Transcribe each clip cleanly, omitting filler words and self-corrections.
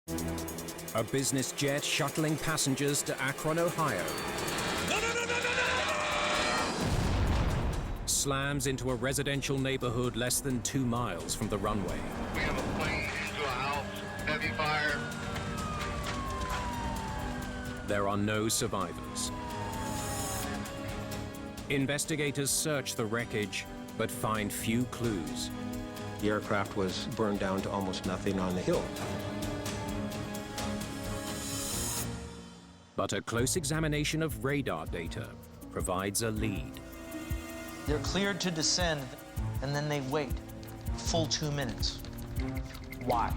A business jet shuttling passengers to Akron, Ohio. Slams into a residential neighborhood less than 2 miles from the runway. We have a plane into a house, heavy fire. There are no survivors. Investigators search the wreckage, but find few clues. The aircraft was burned down to almost nothing on the hill. But a close examination of radar data provides a lead. They're cleared to descend, and then they wait a full 2 minutes. Why?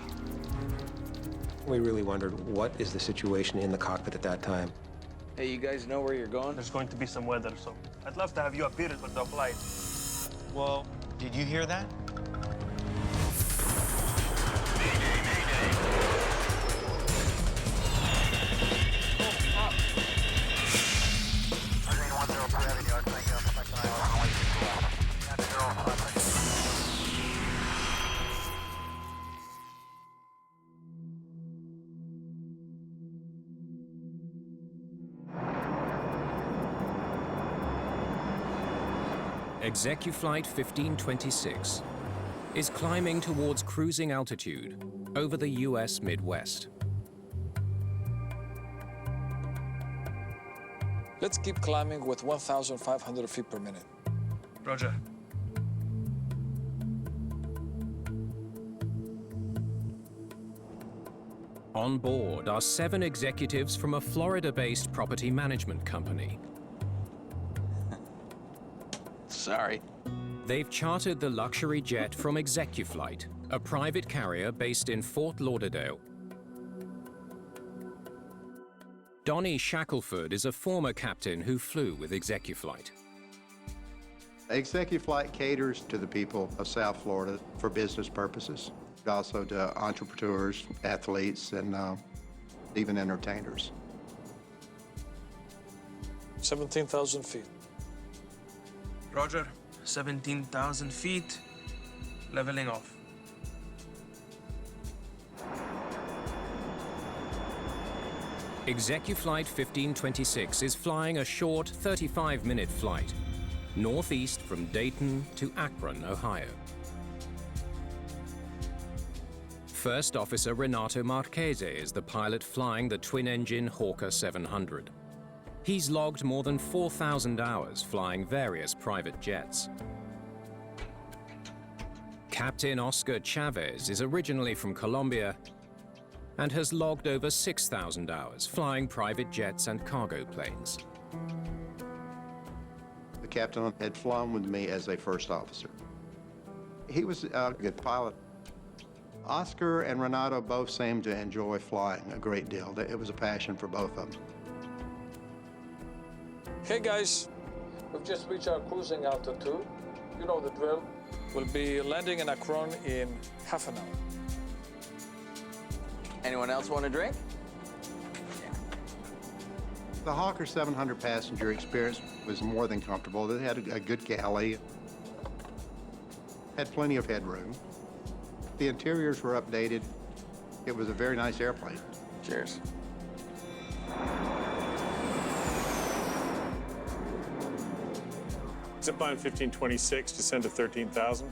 We really wondered, what is the situation in the cockpit at that time? Hey, you guys know where you're going? There's going to be some weather, so I'd love to have you appear for the flight. Well, did you hear that? Execuflight 1526 is climbing towards cruising altitude over the U.S. Midwest. Let's keep climbing with 1,500 feet per minute. Roger. On board are 7 executives from a Florida-based property management company. Sorry. They've chartered the luxury jet from Execuflight, a private carrier based in Fort Lauderdale. Donnie Shackelford is a former captain who flew with Execuflight. Execuflight caters to the people of South Florida for business purposes, also to entrepreneurs, athletes, and even entertainers. 17,000 feet. Roger. 17,000 feet, leveling off. Execuflight 1526 is flying a short 35-minute flight northeast from Dayton to Akron, Ohio. First Officer Renato Marchese is the pilot flying the twin-engine Hawker-700. He's logged more than 4,000 hours flying various private jets. Captain Oscar Chavez is originally from Colombia and has logged over 6,000 hours flying private jets and cargo planes. The captain had flown with me as a first officer. He was a good pilot. Oscar and Renato both seemed to enjoy flying a great deal. It was a passion for both of them. Hey guys, we've just reached our cruising altitude. You know the drill. We'll be landing in Akron in half an hour. Anyone else want a drink? The Hawker 700 passenger experience was more than comfortable. They had a good galley, had plenty of headroom. The interiors were updated. It was a very nice airplane. Cheers. Zipline 1526, descend to 13,000.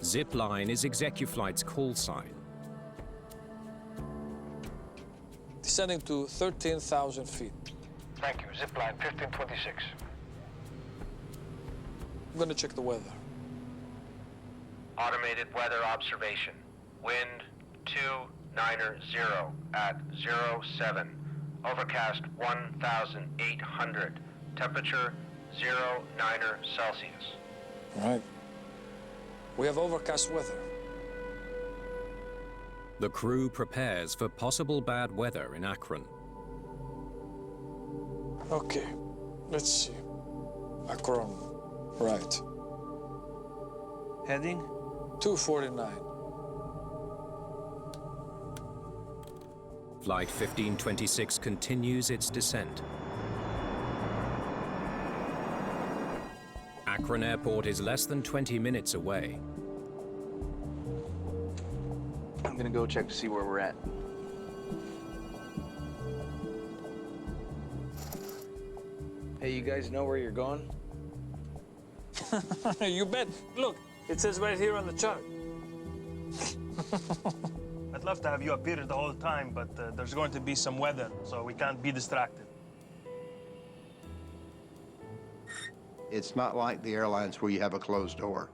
Zipline is Execuflight's call sign. Descending to 13,000 feet. Thank you. Zipline 1526. I'm gonna check the weather. Automated weather observation. Wind 290 at 07. Overcast 1,800. Temperature 090 Celsius. All right. We have overcast weather. The crew prepares for possible bad weather in Akron. Okay, let's see. Akron, right. Heading? 249. Flight 1526 continues its descent. Akron Airport is less than 20 minutes away. gonna go check to see where we're at. Hey, you guys know where you're going? You bet. Look, it says right here on the chart. I'd love to have you up here the whole time, but there's going to be some weather, so we can't be distracted. It's not like the airlines where you have a closed door.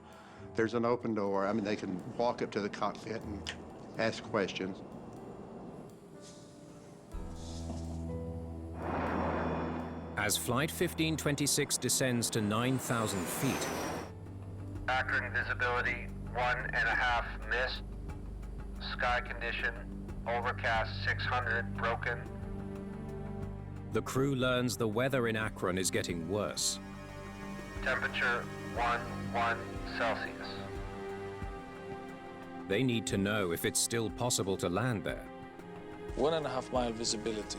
There's an open door. I mean, they can walk up to the cockpit and ask questions. As Flight 1526 descends to 9,000 feet, Akron visibility 1.5 mist. Sky condition overcast 600 broken. the crew learns the weather in Akron is getting worse. Temperature 1 Celsius. They need to know if it's still possible to land there. 1.5 mile visibility.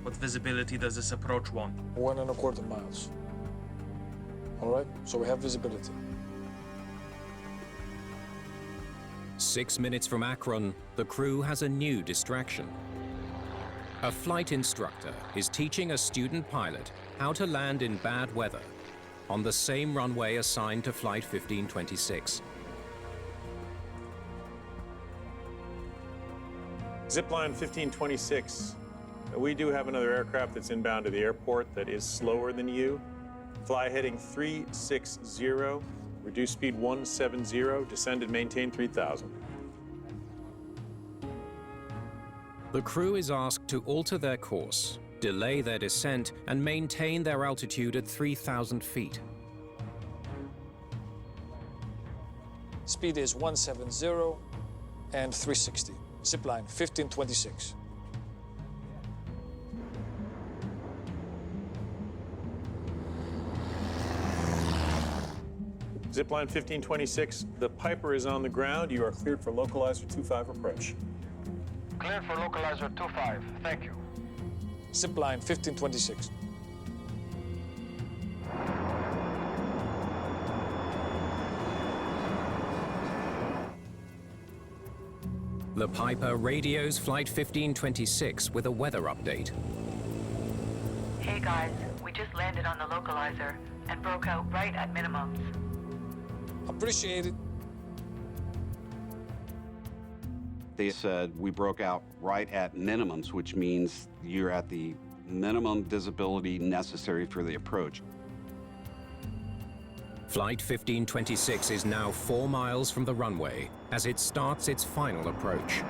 What visibility does this approach want? 1.25 miles. All right, so we have visibility. 6 minutes from Akron, the crew has a new distraction. A flight instructor is teaching a student pilot how to land in bad weather on the same runway assigned to Flight 1526. Zipline 1526. We do have another aircraft that's inbound to the airport that is slower than you. Fly heading 360, reduce speed 170, descend and maintain 3,000. The crew is asked to alter their course, delay their descent, and maintain their altitude at 3,000 feet. Speed is 170 and 360. Zipline 1526. Zipline 1526, the Piper is on the ground. You are cleared for localizer 25 approach. Cleared for localizer 25. Thank you. Zipline 1526. The Piper radios Flight 1526 with a weather update. Hey guys, we just landed on the localizer and broke out right at minimums. Appreciate it. They said we broke out right at minimums, which means you're at the minimum visibility necessary for the approach. Flight 1526 is now 4 miles from the runway as it starts its final approach.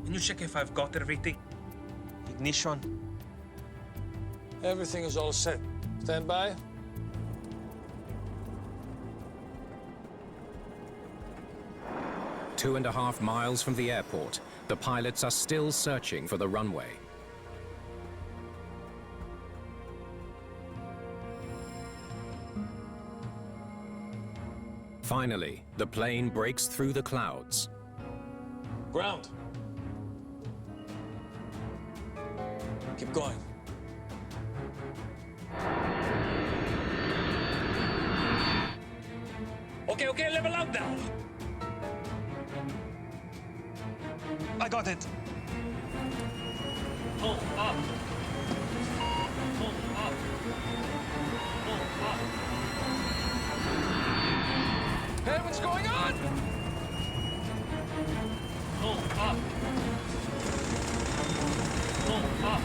Can you check if I've got everything? Ignition. Everything is all set. Stand by. Two and a half miles from the airport, the pilots are still searching for the runway. Finally, the plane breaks through the clouds. Ground. Keep going. Okay, level out now. I got it. Pull up. Pull up. Pull up. Hey, what's going on? Pull up. Pull up.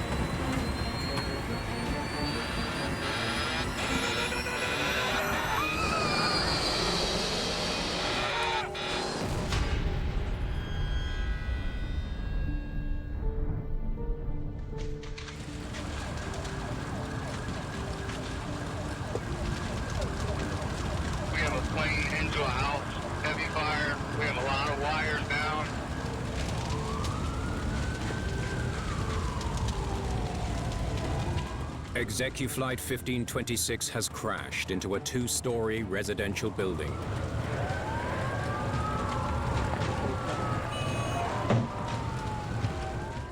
We have a plane into a house, heavy fire. We have a lot of wires down. Execuflight 1526 has crashed into a 2-story residential building.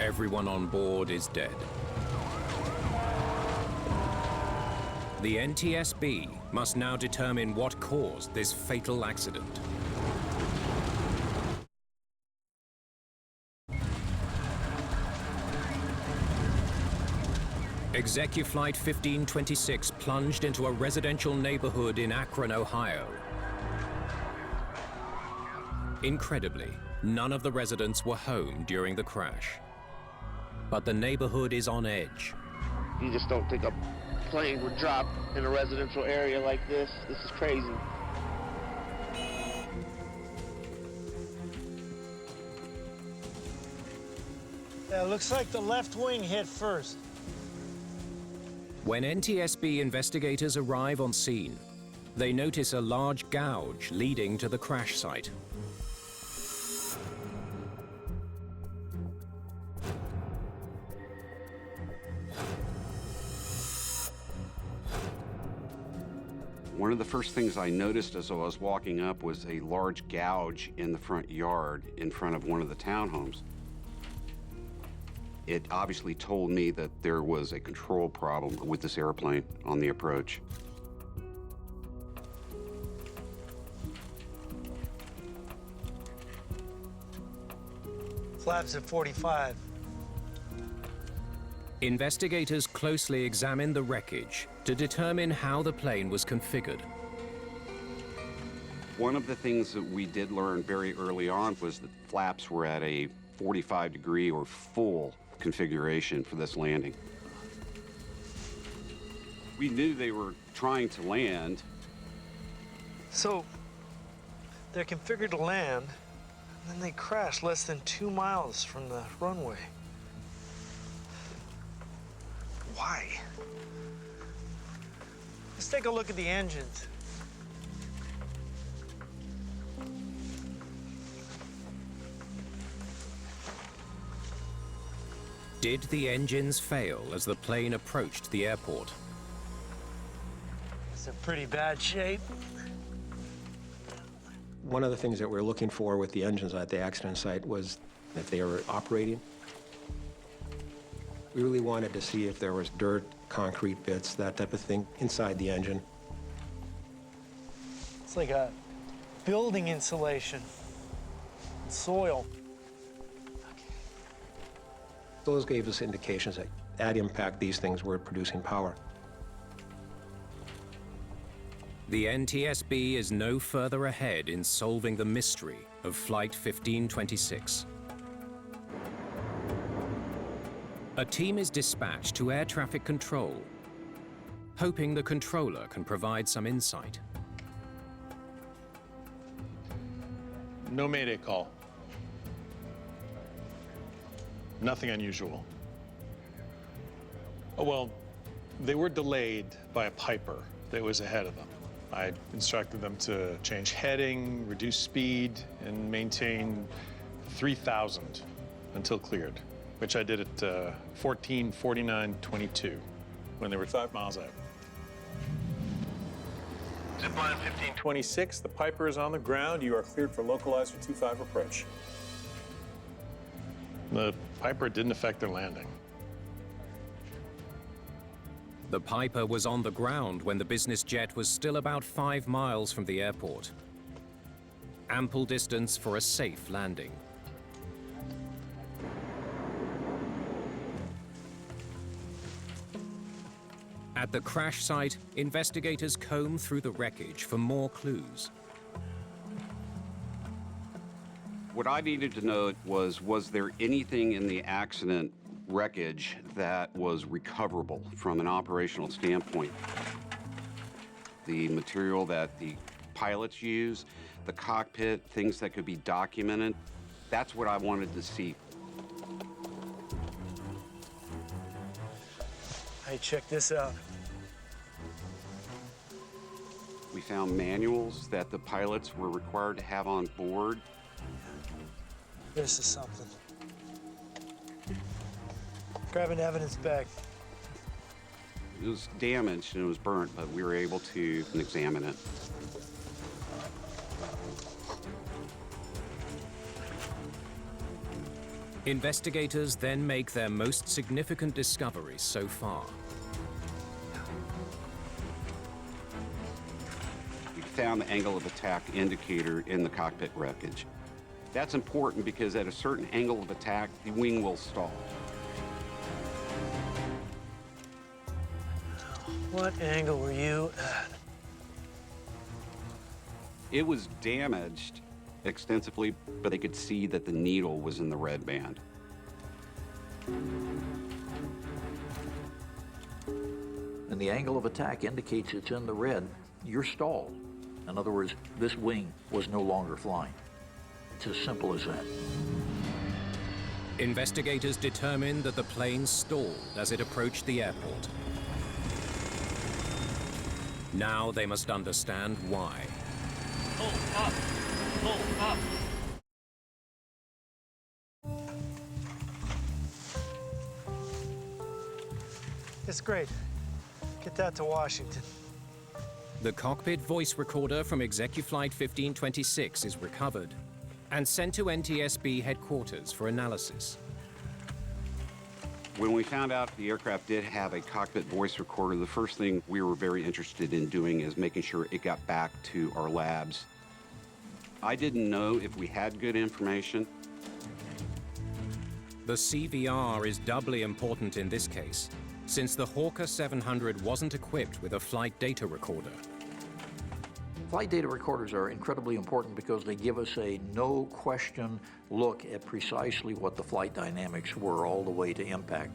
Everyone on board is dead. The NTSB must now determine what caused this fatal accident. Execuflight 1526 plunged into a residential neighborhood in Akron, Ohio. Incredibly, none of the residents were home during the crash. But the neighborhood is on edge. You just don't think a plane would drop in a residential area like this. This is crazy. Yeah, it looks like the left wing hit first. When NTSB investigators arrive on scene, they notice a large gouge leading to the crash site. One of the first things I noticed as I was walking up was a large gouge in the front yard in front of one of the townhomes. It obviously told me that there was a control problem with this airplane on the approach. Flaps at 45. Investigators closely examine the wreckage to determine how the plane was configured. One of the things that we did learn very early on was that flaps were at a 45-degree or full configuration for this landing. We knew they were trying to land. So, they're configured to land, and then they crash less than 2 miles from the runway. Why? Let's take a look at the engines. Did the engines fail as the plane approached the airport? It's in pretty bad shape. One of the things that we're looking for with the engines at the accident site was if they were operating. We really wanted to see if there was dirt, concrete bits, that type of thing inside the engine. It's like a building insulation, soil. Those gave us indications that at impact, these things were producing power. The NTSB is no further ahead in solving the mystery of Flight 1526. A team is dispatched to air traffic control, hoping the controller can provide some insight. No Mayday call. Nothing unusual. Oh, well, they were delayed by a Piper that was ahead of them. I instructed them to change heading, reduce speed, and maintain 3,000 until cleared, which I did at 14:49:22 when they were 5 miles out. Zipline 1526, the Piper is on the ground. You are cleared for localizer 25 approach. The Piper didn't affect their landing. The Piper was on the ground when the business jet was still about 5 miles from the airport. Ample distance for a safe landing. At the crash site, investigators comb through the wreckage for more clues. What I needed to know was there anything in the accident wreckage that was recoverable from an operational standpoint? The material that the pilots use, the cockpit, things that could be documented, that's what I wanted to see. Hey, check this out. We found manuals that the pilots were required to have on board. This is something. Grab an evidence bag. It was damaged and it was burnt, but we were able to examine it. Investigators then make their most significant discovery so far. found the angle of attack indicator in the cockpit wreckage. That's important because at a certain angle of attack, the wing will stall. What angle were you at? It was damaged extensively, but they could see that the needle was in the red band. And the angle of attack indicates it's in the red, you're stalled. In other words, this wing was no longer flying. It's as simple as that. Investigators determined that the plane stalled as it approached the airport. Now they must understand why. Pull up! Pull up! It's great. Get that to Washington. The cockpit voice recorder from Execuflight 1526 is recovered and sent to NTSB headquarters for analysis. When we found out the aircraft did have a cockpit voice recorder, the first thing we were very interested in doing is making sure it got back to our labs. I didn't know if we had good information. The CVR is doubly important in this case, since the Hawker-700 wasn't equipped with a flight data recorder. Flight data recorders are incredibly important because they give us a no-question look at precisely what the flight dynamics were all the way to impact.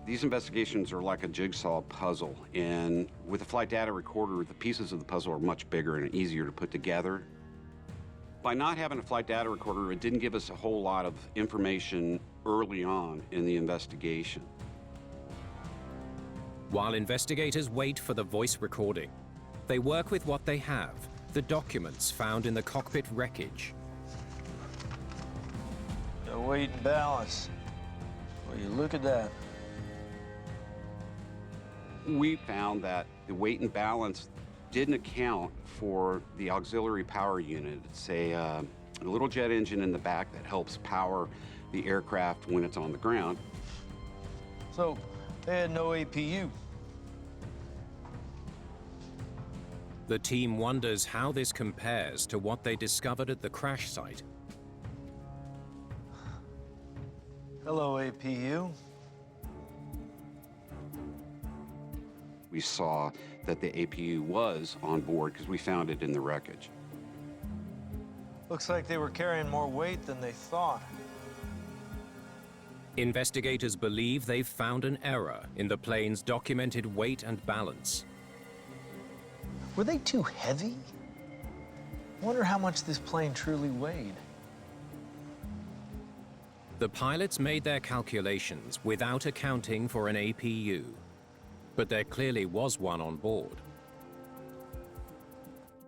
These investigations are like a jigsaw puzzle, and with a flight data recorder, the pieces of the puzzle are much bigger and easier to put together. By not having a flight data recorder, it didn't give us a whole lot of information early on in the investigation. While investigators wait for the voice recording, they work with what they have, the documents found in the cockpit wreckage. The weight and balance. Well, you look at that. We found that the weight and balance didn't account for the auxiliary power unit. It's a little jet engine in the back that helps power the aircraft when it's on the ground. So, they had no APU. The team wonders how this compares to what they discovered at the crash site. Hello, APU. We saw that the APU was on board because we found it in the wreckage. Looks like they were carrying more weight than they thought. Investigators believe they've found an error in the plane's documented weight and balance. Were they too heavy? I wonder how much this plane truly weighed. The pilots made their calculations without accounting for an APU, but there clearly was one on board.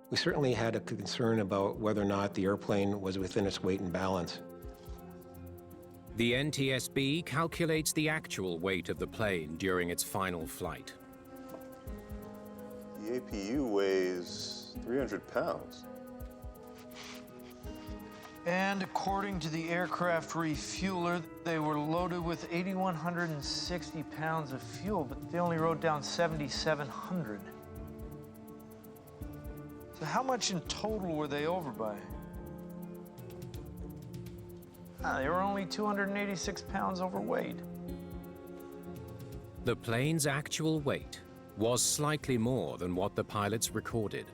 We certainly had a concern about whether or not the airplane was within its weight and balance. The NTSB calculates the actual weight of the plane during its final flight. The APU weighs 300 pounds. And according to the aircraft refueler, they were loaded with 8,160 pounds of fuel, but they only wrote down 7,700. So how much in total were they over by? They were only 286 pounds overweight. The plane's actual weight was slightly more than what the pilots recorded.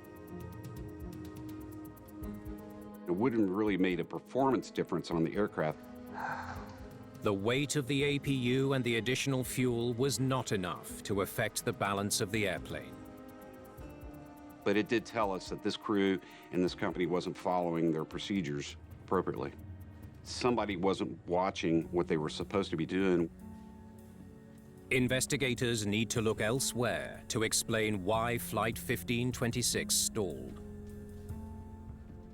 It wouldn't really made a performance difference on the aircraft. The weight of the APU and the additional fuel was not enough to affect the balance of the airplane. But it did tell us that this crew and this company wasn't following their procedures appropriately. Somebody wasn't watching what they were supposed to be doing. Investigators need to look elsewhere to explain why Flight 1526 stalled.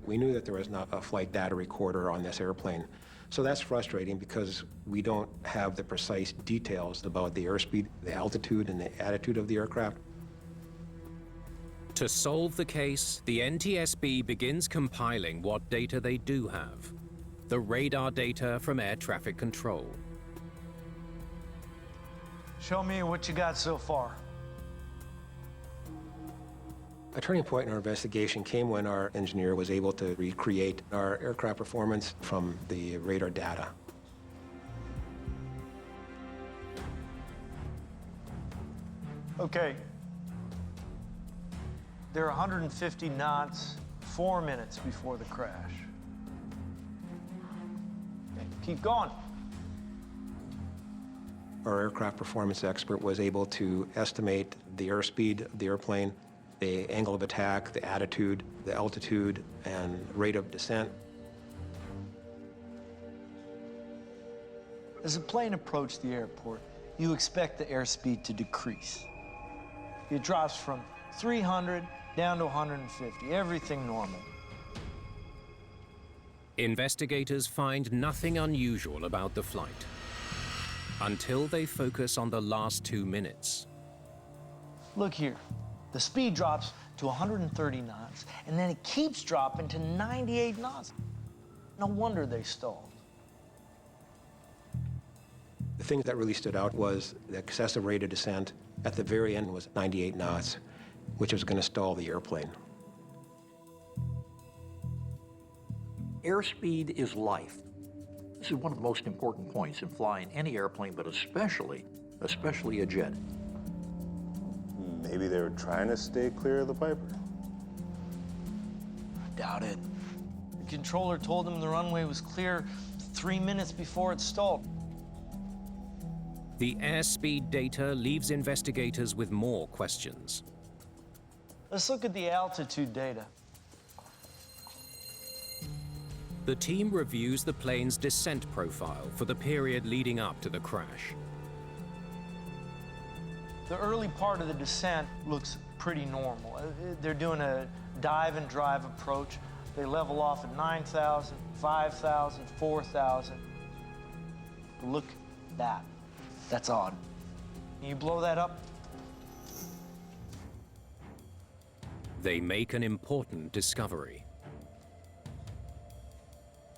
We knew that there was not a flight data recorder on this airplane. So that's frustrating because we don't have the precise details about the airspeed, the altitude, and the attitude of the aircraft. To solve the case, the NTSB begins compiling what data they do have. The radar data from air traffic control. Show me what you got so far. A turning point in our investigation came when our engineer was able to recreate our aircraft performance from the radar data. Okay. They're 150 knots, 4 minutes before the crash. Okay, keep going. Our aircraft performance expert was able to estimate the airspeed of the airplane, the angle of attack, the attitude, the altitude, and rate of descent. As the plane approached the airport, you expect the airspeed to decrease. It drops from 300 down to 150, everything normal. Investigators find nothing unusual about the flight until they focus on the last 2 minutes. Look here. The speed drops to 130 knots, and then it keeps dropping to 98 knots. No wonder they stalled. The thing that really stood out was the excessive rate of descent at the very end was 98 knots, which was going to stall the airplane. Airspeed is life. This is one of the most important points in flying any airplane, but especially a jet. Maybe they were trying to stay clear of the Piper. Doubt it. The controller told them the runway was clear 3 minutes before it stalled. The airspeed data leaves investigators with more questions. Let's look at the altitude data. The team reviews the plane's descent profile for the period leading up to the crash. The early part of the descent looks pretty normal. They're doing a dive and drive approach. They level off at 9,000, 5,000, 4,000. Look at that. That's odd. Can you blow that up? They make an important discovery.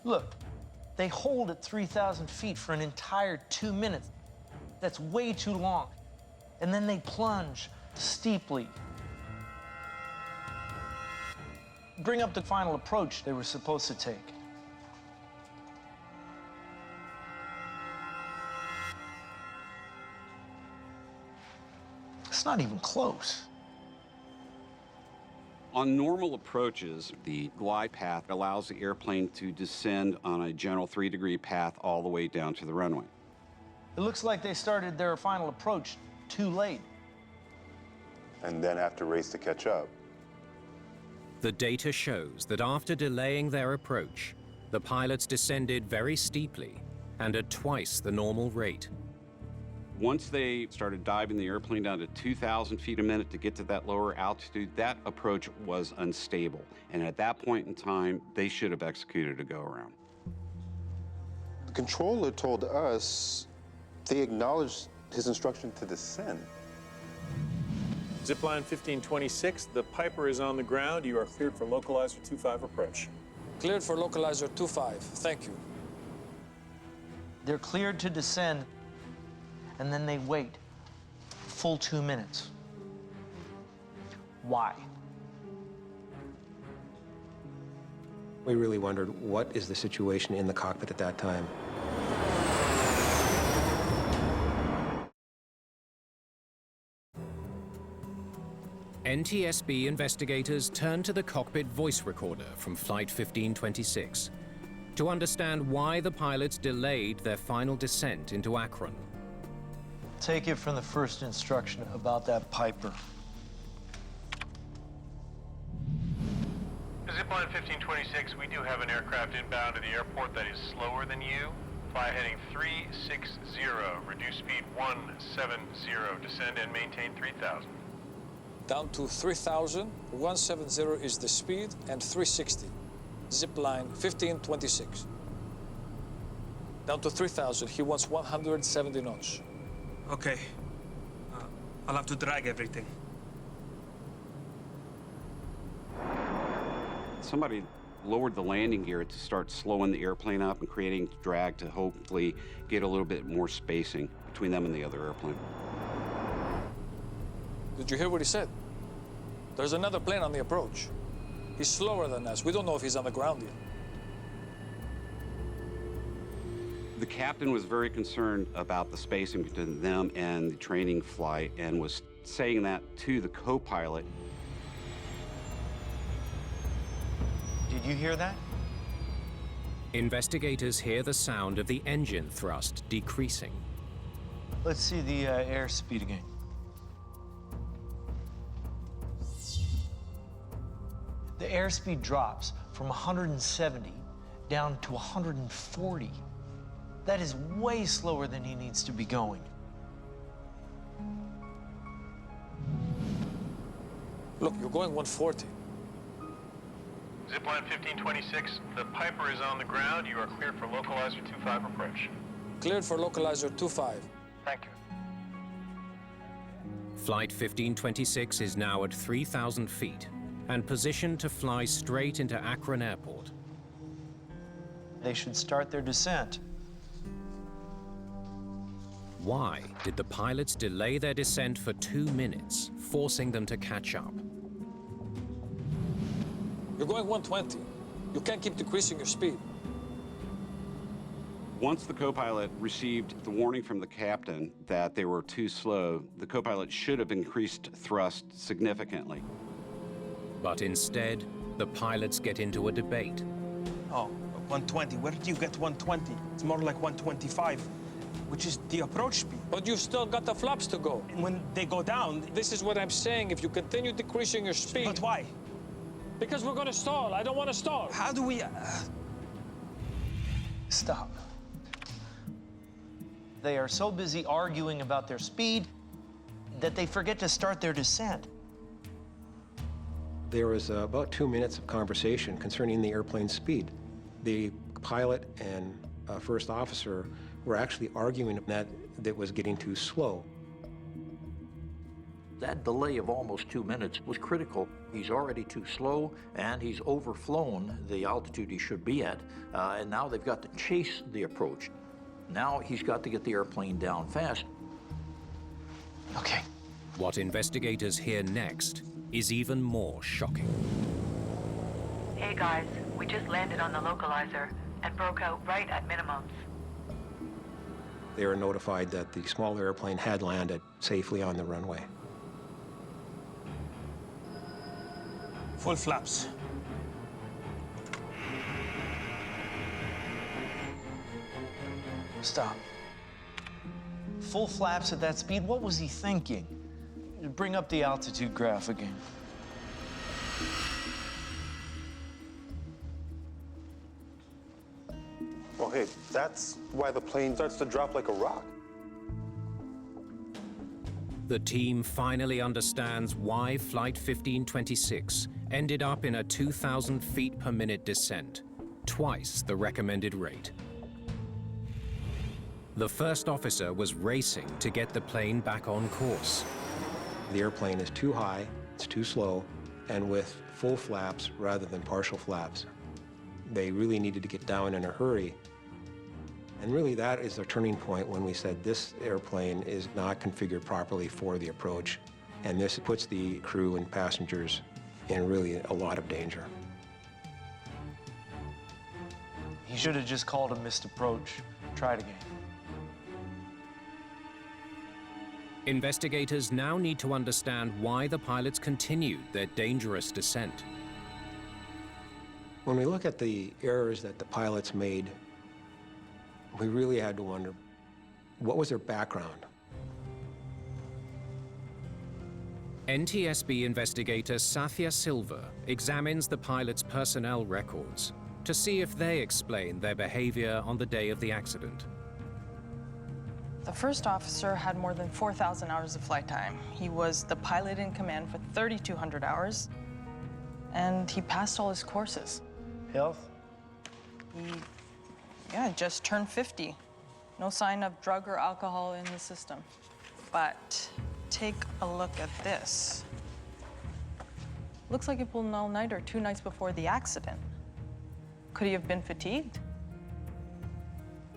Look, they hold at 3,000 feet for an entire 2 minutes. That's way too long. And then they plunge steeply. Bring up the final approach they were supposed to take. It's not even close. On normal approaches, the glide path allows the airplane to descend on a general 3-degree path all the way down to the runway. It looks like they started their final approach too late. And then have to race to catch up. The data shows that after delaying their approach, the pilots descended very steeply and at twice the normal rate. Once they started diving the airplane down to 2,000 feet a minute to get to that lower altitude, that approach was unstable. And at that point in time, they should have executed a go-around. The controller told us they acknowledged his instruction to descend. Zipline 1526, the Piper is on the ground. You are cleared for localizer 25 approach. Cleared for localizer 25. Thank you. They're cleared to descend, and then they wait full 2 minutes. Why? We really wondered, what is the situation in the cockpit at that time? NTSB investigators turned to the cockpit voice recorder from Flight 1526 to understand why the pilots delayed their final descent into Akron. Take it from the first instruction about that Piper. Zipline 1526, we do have an aircraft inbound to the airport that is slower than you. Fly heading 360, reduce speed 170, descend and maintain 3,000. Down to 3,000, 170 is the speed, and 360. Zipline 1526. Down to 3,000, he wants 170 knots. Okay. I'll have to drag everything. Somebody lowered the landing gear to start slowing the airplane up and creating drag to hopefully get a little bit more spacing between them and the other airplane. Did you hear what he said? There's another plane on the approach. He's slower than us. We don't know if he's on the ground yet. The captain was very concerned about the spacing between them and the training flight and was saying that to the co-pilot. Did you hear that? Investigators hear the sound of the engine thrust decreasing. Let's see the airspeed again. The airspeed drops from 170 down to 140. That is way slower than he needs to be going. Look, you're going 140. Zipline 1526, the Piper is on the ground. You are cleared for localizer 25 approach. Cleared for localizer 25. Thank you. Flight 1526 is now at 3,000 feet and positioned to fly straight into Akron Airport. They should start their descent. Why did the pilots delay their descent for 2 minutes, forcing them to catch up? You're going 120. You can't keep decreasing your speed. Once the co-pilot received the warning from the captain that they were too slow, the co-pilot should have increased thrust significantly. But instead, the pilots get into a debate. Oh, 120. Where do you get 120? It's more like 125, which is the approach speed. But you've still got the flaps to go. When they go down... This is what I'm saying. If you continue decreasing your speed... But why? Because we're going to stall. I don't want to stall. How do we... Stop. They are so busy arguing about their speed that they forget to start their descent. There was about 2 minutes of conversation concerning the airplane's speed. The pilot and first officer were actually arguing that it was getting too slow. That delay of almost 2 minutes was critical. He's already too slow, and he's overflown the altitude he should be at, and now they've got to chase the approach. Now he's got to get the airplane down fast. Okay. What investigators hear next is even more shocking. Hey guys, we just landed on the localizer and broke out right at minimums. They were notified that the smaller airplane had landed safely on the runway. Full flaps. Stop. Full flaps at that speed? What was he thinking? Bring up the altitude graph again. Well, hey, that's why the plane starts to drop like a rock. The team finally understands why Flight 1526 ended up in a 2,000 feet per minute descent, twice the recommended rate. The first officer was racing to get the plane back on course. The airplane is too high, it's too slow, and with full flaps rather than partial flaps. They really needed to get down in a hurry. And really that is a turning point when we said this airplane is not configured properly for the approach, and this puts the crew and passengers in really a lot of danger. He should have just called a missed approach. Try it again. Investigators now need to understand why the pilots continued their dangerous descent. When we look at the errors that the pilots made, we really had to wonder, what was their background? NTSB investigator Sathya Silva examines the pilots' personnel records to see if they explain their behavior on the day of the accident. The first officer had more than 4,000 hours of flight time. He was the pilot in command for 3,200 hours, and he passed all his courses. Health? He just turned 50. No sign of drug or alcohol in the system. But take a look at this. Looks like he pulled an all-nighter 2 nights before the accident. Could he have been fatigued?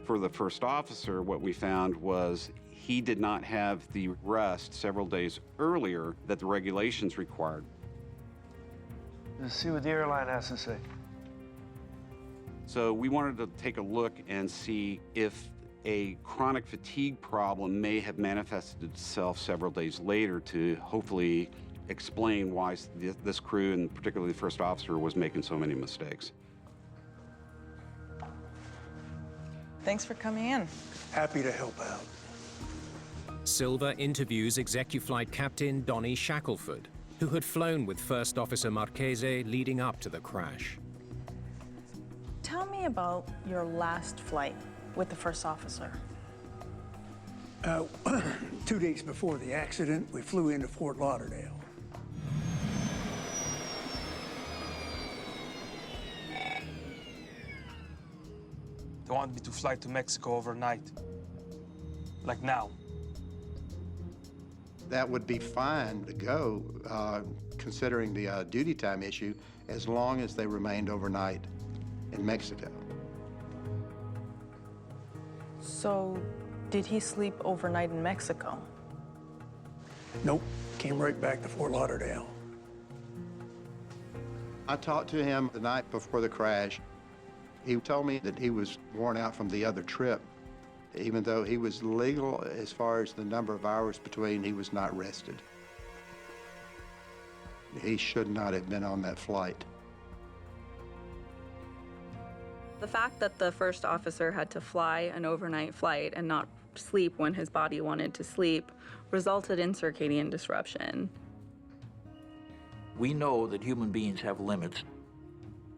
For the first officer, what we found was he did not have the rest several days earlier that the regulations required. Let's see what the airline has to say. So we wanted to take a look and see if a chronic fatigue problem may have manifested itself several days later to hopefully explain why this crew, and particularly the first officer, was making so many mistakes. Thanks for coming in. Happy to help out. Silva interviews Execuflight Captain Donnie Shackelford, who had flown with First Officer Marchese leading up to the crash. Tell me about your last flight with the first officer. 2 days before the accident, we flew into Fort Lauderdale. They want me to fly to Mexico overnight. Like now. That would be fine to go, considering the duty time issue, as long as they remained overnight in Mexico. So, did he sleep overnight in Mexico? Nope, came right back to Fort Lauderdale. I talked to him the night before the crash. He told me that he was worn out from the other trip. Even though he was legal as far as the number of hours between, he was not rested. He should not have been on that flight. The fact that the first officer had to fly an overnight flight and not sleep when his body wanted to sleep resulted in circadian disruption. We know that human beings have limits.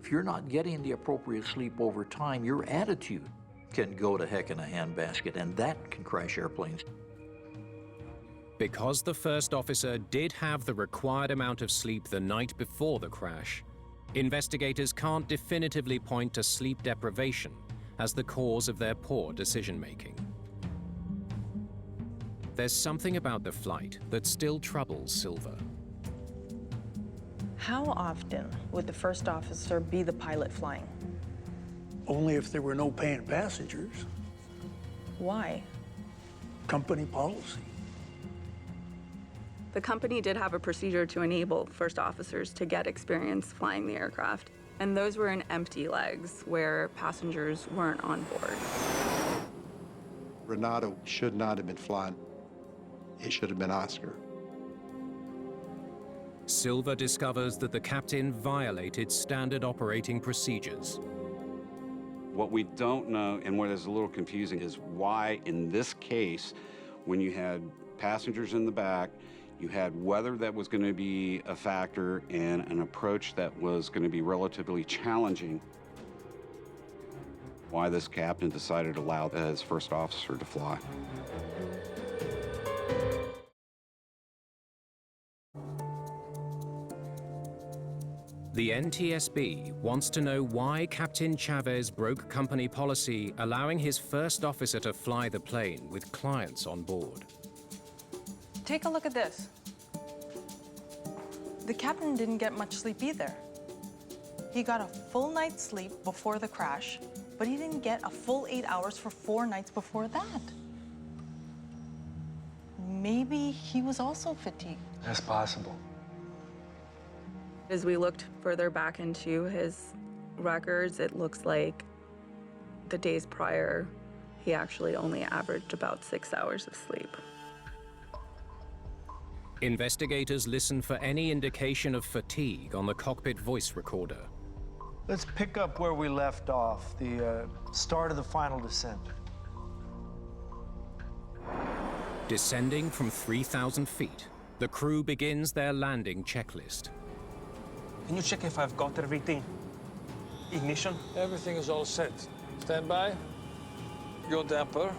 If you're not getting the appropriate sleep over time, your attitude can go to heck in a handbasket, and that can crash airplanes. Because the first officer did have the required amount of sleep the night before the crash, investigators can't definitively point to sleep deprivation as the cause of their poor decision-making. There's something about the flight that still troubles Silva. How often would the first officer be the pilot flying? Only if there were no paying passengers. Why? Company policy. The company did have a procedure to enable first officers to get experience flying the aircraft, and those were in empty legs where passengers weren't on board. Renato should not have been flying. It should have been Oscar. Silva discovers that the captain violated standard operating procedures. What we don't know, and what is a little confusing, is why in this case, when you had passengers in the back, you had weather that was going to be a factor and an approach that was going to be relatively challenging, why this captain decided to allow his first officer to fly. The NTSB wants to know why Captain Chavez broke company policy, allowing his first officer to fly the plane with clients on board. Take a look at this. The captain didn't get much sleep either. He got a full night's sleep before the crash, but he didn't get a full 8 hours for 4 nights before that. Maybe he was also fatigued. That's possible. As we looked further back into his records, it looks like the days prior, he actually only averaged about 6 hours of sleep. Investigators listen for any indication of fatigue on the cockpit voice recorder. Let's pick up where we left off, the start of the final descent. Descending from 3,000 feet, the crew begins their landing checklist. Can you check if I've got everything? Ignition? Everything is all set. Standby. Yaw damper.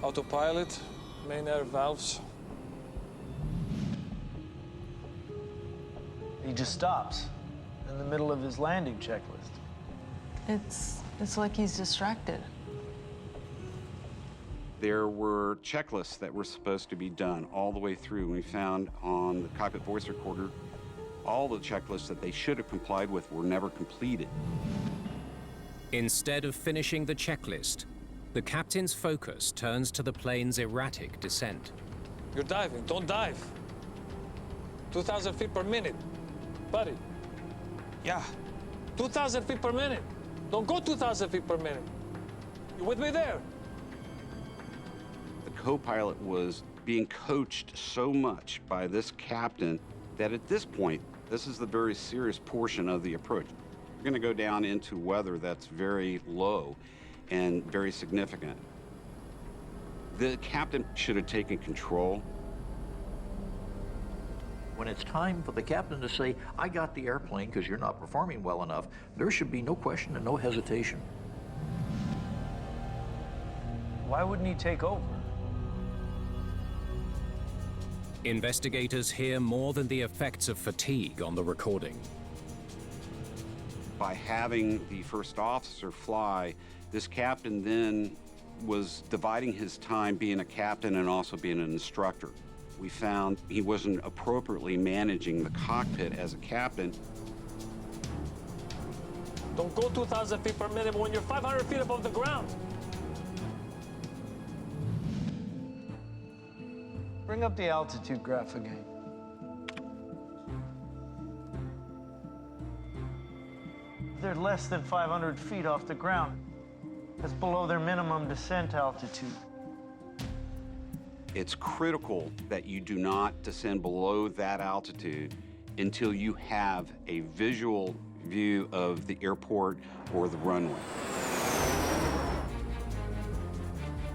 Autopilot. Main air valves. He just stops in the middle of his landing checklist. It's like he's distracted. There were checklists that were supposed to be done all the way through. We found on the cockpit voice recorder all the checklists that they should have complied with were never completed. Instead of finishing the checklist, the captain's focus turns to the plane's erratic descent. You're diving. Don't dive. 2,000 feet per minute. Buddy. Yeah. 2,000 feet per minute. Don't go 2,000 feet per minute. You with me there? The co-pilot was being coached so much by this captain that at this point, this is the very serious portion of the approach. We're going to go down into weather that's very low and very significant. The captain should have taken control. When it's time for the captain to say, I got the airplane because you're not performing well enough, there should be no question and no hesitation. Why wouldn't he take over? Investigators hear more than the effects of fatigue on the recording. By having the first officer fly, this captain then was dividing his time being a captain and also being an instructor. We found he wasn't appropriately managing the cockpit as a captain. Don't go 2,000 feet per minute when you're 500 feet above the ground. Bring up the altitude graph again. They're less than 500 feet off the ground. That's below their minimum descent altitude. It's critical that you do not descend below that altitude until you have a visual view of the airport or the runway.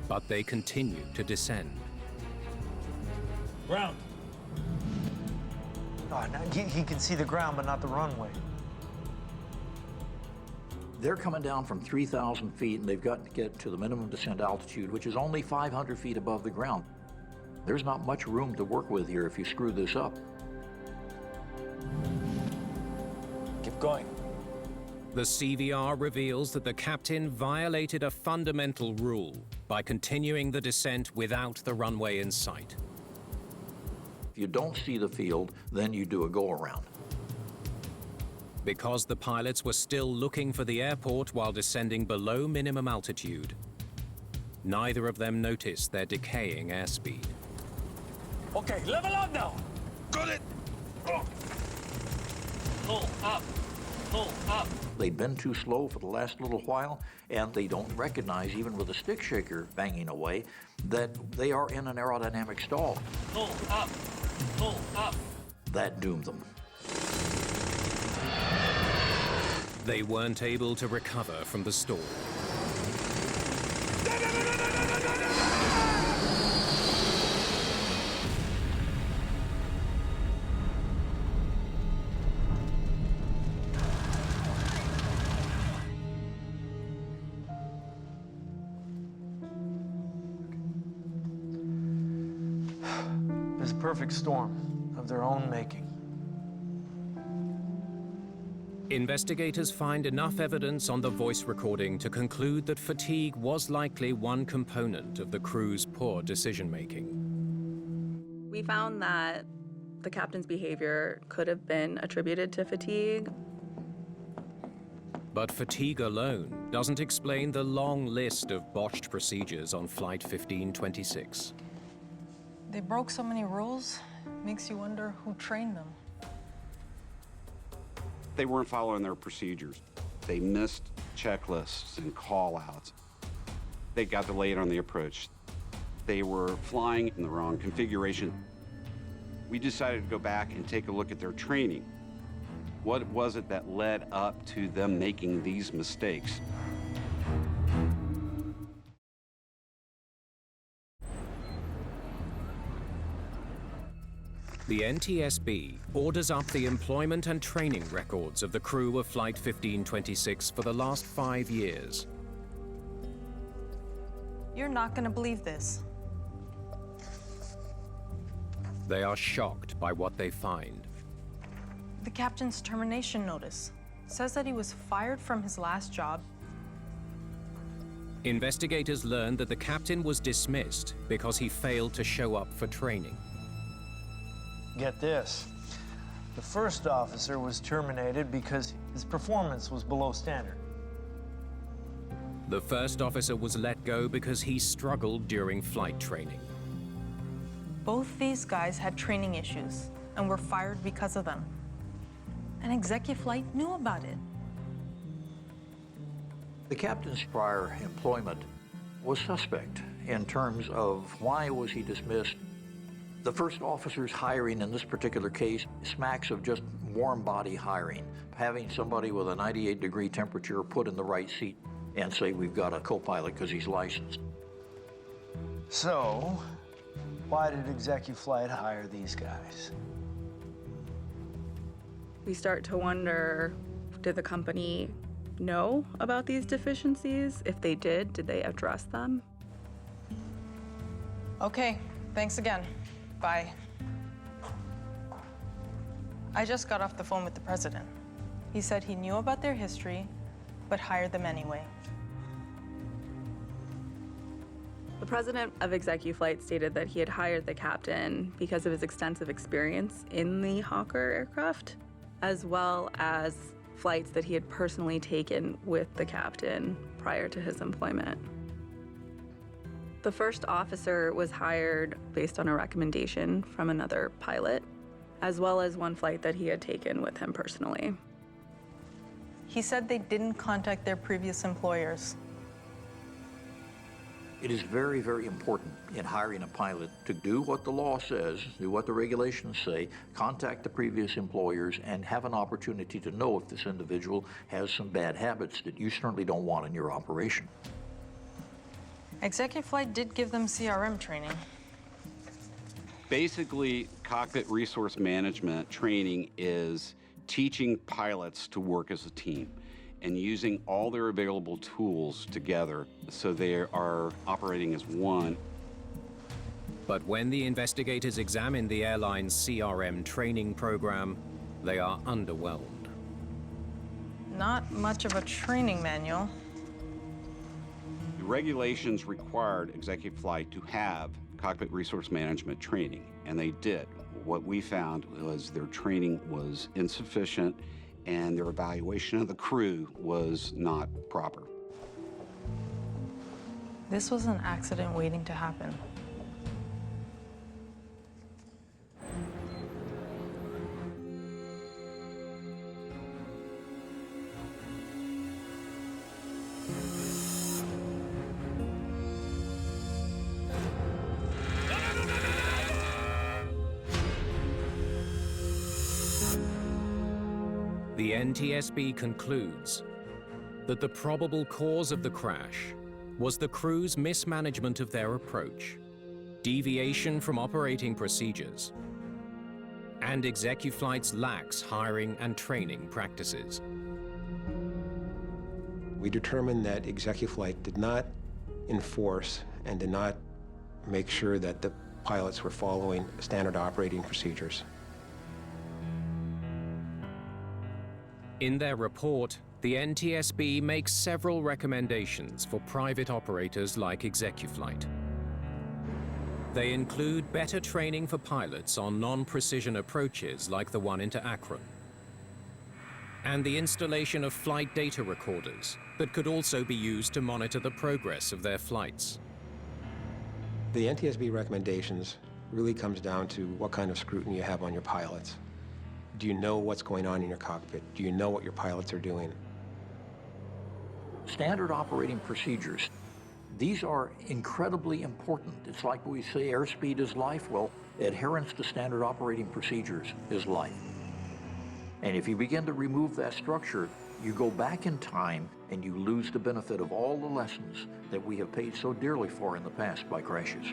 But they continue to descend. Ground. Oh, now he can see the ground, but not the runway. They're coming down from 3,000 feet, and they've got to get to the minimum descent altitude, which is only 500 feet above the ground. There's not much room to work with here if you screw this up. Keep going. The CVR reveals that the captain violated a fundamental rule by continuing the descent without the runway in sight. If you don't see the field, then you do a go-around. Because the pilots were still looking for the airport while descending below minimum altitude, neither of them noticed their decaying airspeed. Okay, level up now. Got it. Oh. Pull up. Pull up. They've been too slow for the last little while, and they don't recognize, even with a stick shaker banging away, that they are in an aerodynamic stall. Pull up. Pull up. That doomed them. They weren't able to recover from the stall. It's a perfect storm of their own making. Investigators find enough evidence on the voice recording to conclude that fatigue was likely one component of the crew's poor decision-making. We found that the captain's behavior could have been attributed to fatigue. But fatigue alone doesn't explain the long list of botched procedures on Flight 1526. They broke so many rules, makes you wonder who trained them. They weren't following their procedures. They missed checklists and call-outs. They got delayed on the approach. They were flying in the wrong configuration. We decided to go back and take a look at their training. What was it that led up to them making these mistakes? The NTSB orders up the employment and training records of the crew of Flight 1526 for the last 5 years. You're not gonna believe this. They are shocked by what they find. The captain's termination notice says that he was fired from his last job. Investigators learned that the captain was dismissed because he failed to show up for training. Get this. The first officer was terminated because his performance was below standard. The first officer was let go because he struggled during flight training. Both these guys had training issues and were fired because of them. And Execuflight knew about it. The captain's prior employment was suspect in terms of why was he dismissed. The first officer's hiring in this particular case smacks of just warm body hiring, having somebody with a 98-degree temperature put in the right seat and say we've got a co-pilot because he's licensed. So, why did Execuflight hire these guys? We start to wonder, did the company know about these deficiencies? If they did they address them? Okay, thanks again. Bye. I just got off the phone with the president. He said he knew about their history, but hired them anyway. The president of Execuflight stated that he had hired the captain because of his extensive experience in the Hawker aircraft, as well as flights that he had personally taken with the captain prior to his employment. The first officer was hired based on a recommendation from another pilot, as well as one flight that he had taken with him personally. He said they didn't contact their previous employers. It is very, very important in hiring a pilot to do what the law says, do what the regulations say, contact the previous employers, and have an opportunity to know if this individual has some bad habits that you certainly don't want in your operation. Execuflight did give them CRM training. Basically, cockpit resource management training is teaching pilots to work as a team and using all their available tools together so they are operating as one. But when the investigators examine the airline's CRM training program, they are underwhelmed. Not much of a training manual. The regulations required Execuflight to have cockpit resource management training, and they did. What we found was their training was insufficient and their evaluation of the crew was not proper. This was an accident waiting to happen. The NTSB concludes that the probable cause of the crash was the crew's mismanagement of their approach, deviation from operating procedures, and Execuflight's lax hiring and training practices. We determined that Execuflight did not enforce and did not make sure that the pilots were following standard operating procedures. In their report, the NTSB makes several recommendations for private operators like Execuflight. They include better training for pilots on non-precision approaches like the one into Akron, and the installation of flight data recorders that could also be used to monitor the progress of their flights. The NTSB recommendations really comes down to what kind of scrutiny you have on your pilots. Do you know what's going on in your cockpit? Do you know what your pilots are doing? Standard operating procedures, these are incredibly important. It's like we say airspeed is life. Well, adherence to standard operating procedures is life. And if you begin to remove that structure, you go back in time and you lose the benefit of all the lessons that we have paid so dearly for in the past by crashes.